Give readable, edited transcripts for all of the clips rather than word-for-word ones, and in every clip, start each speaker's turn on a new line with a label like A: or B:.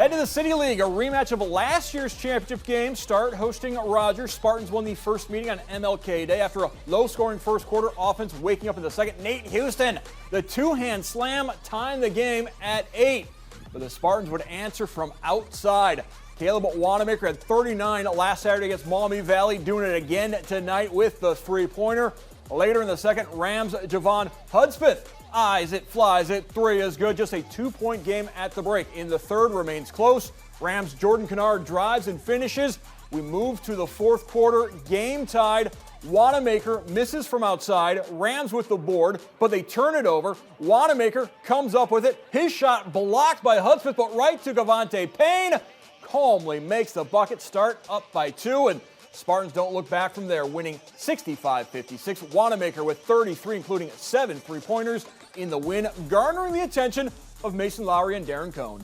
A: Head to the City League, a rematch of last year's championship game. Start hosting Rogers. Spartans won the first meeting on MLK Day after a low-scoring first quarter. Offense waking up in the second. Nate Houston, the two-hand slam, tying the game at 8. But the Spartans would answer from outside. Caleb Wanamaker had 39 last Saturday against Maumee Valley, doing it again tonight with the three-pointer. Later in the second, Rams' Javon Hudspeth eyes it, flies it, three is good. Just a 2-point game at the break. In the third, remains close. Rams' Jordan Kennard drives and finishes. We move to the fourth quarter, game tied. Wanamaker misses from outside. Rams with the board, but they turn it over. Wanamaker comes up with it. His shot blocked by Hudspeth, but right to Gavante Payne. Calmly makes the bucket, start up by 2, and Spartans don't look back from there, winning 65-56. Wanamaker with 33, including 7 three-pointers in the win, garnering the attention of Mason Lowry and Darren Cohn.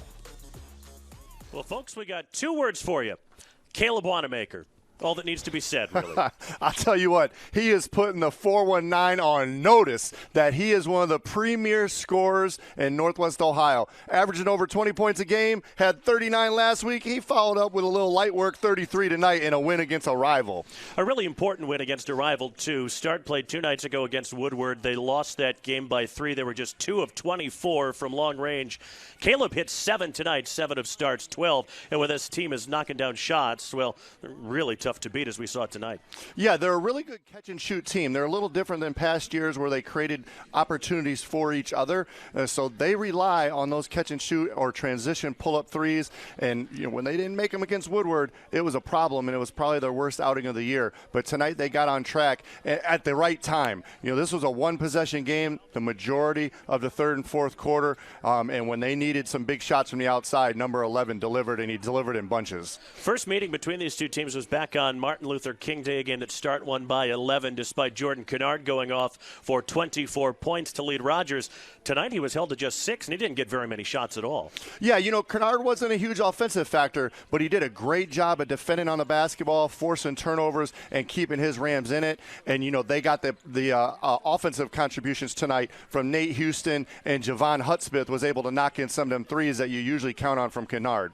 B: Well, folks, we got 2 words for you. Caleb Wanamaker. All that needs to be said, really.
C: I'll tell you what, he is putting the 419 on notice that he is one of the premier scorers in Northwest Ohio. Averaging over 20 points a game, had 39 last week. He followed up with a little light work, 33 tonight in a win against a rival.
B: A really important win against a rival, too. Start played 2 nights ago against Woodward. They lost that game by 3. They were just 2 of 24 from long range. Caleb hit 7 tonight, 7 of Start's 12. And when this team is knocking down shots, well, really tough to beat as we saw tonight.
C: Yeah, they're a really good catch-and-shoot team. They're a little different than past years where they created opportunities for each other. So they rely on those catch-and-shoot or transition pull-up threes. And when they didn't make them against Woodward, it was a problem, and it was probably their worst outing of the year. But tonight they got on track at the right time. This was a one-possession game the majority of the third and fourth quarter. And when they needed some big shots from the outside, number 11 delivered, and he delivered in bunches.
B: First meeting between these two teams was back on Martin Luther King Day, again at Start, won by 11 despite Jordan Kennard going off for 24 points to lead Rogers. Tonight he was held to just 6, and he didn't get very many shots at all. Yeah,
C: Kennard wasn't a huge offensive factor, but he did a great job of defending on the basketball, forcing turnovers, and keeping his Rams in it. And, they got the offensive contributions tonight from Nate Houston, and Javon Hudspeth was able to knock in some of them threes that you usually count on from Kennard.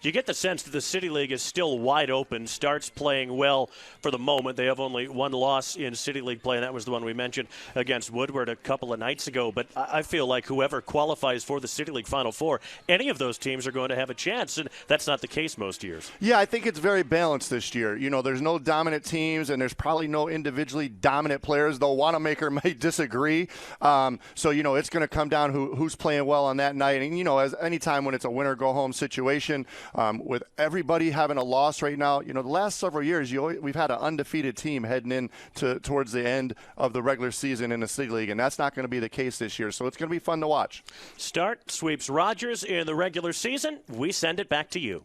B: You get the sense that the City League is still wide open. Starts playing well for the moment. They have only 1 loss in City League play, and that was the one we mentioned against Woodward a couple of nights ago. But I feel like whoever qualifies for the City League Final Four, any of those teams are going to have a chance, and that's not the case most years.
C: Yeah, I think it's very balanced this year. There's no dominant teams, and there's probably no individually dominant players, though Wanamaker might disagree. So, it's going to come down who's playing well on that night. And, as any time when it's a winner-go-home situation, with everybody having a loss right now, the last several years we've had an undefeated team heading in towards the end of the regular season in the City League, and that's not going to be the case this year. So it's going to be fun to watch.
B: Start sweeps Rogers in the regular season. We send it back to you.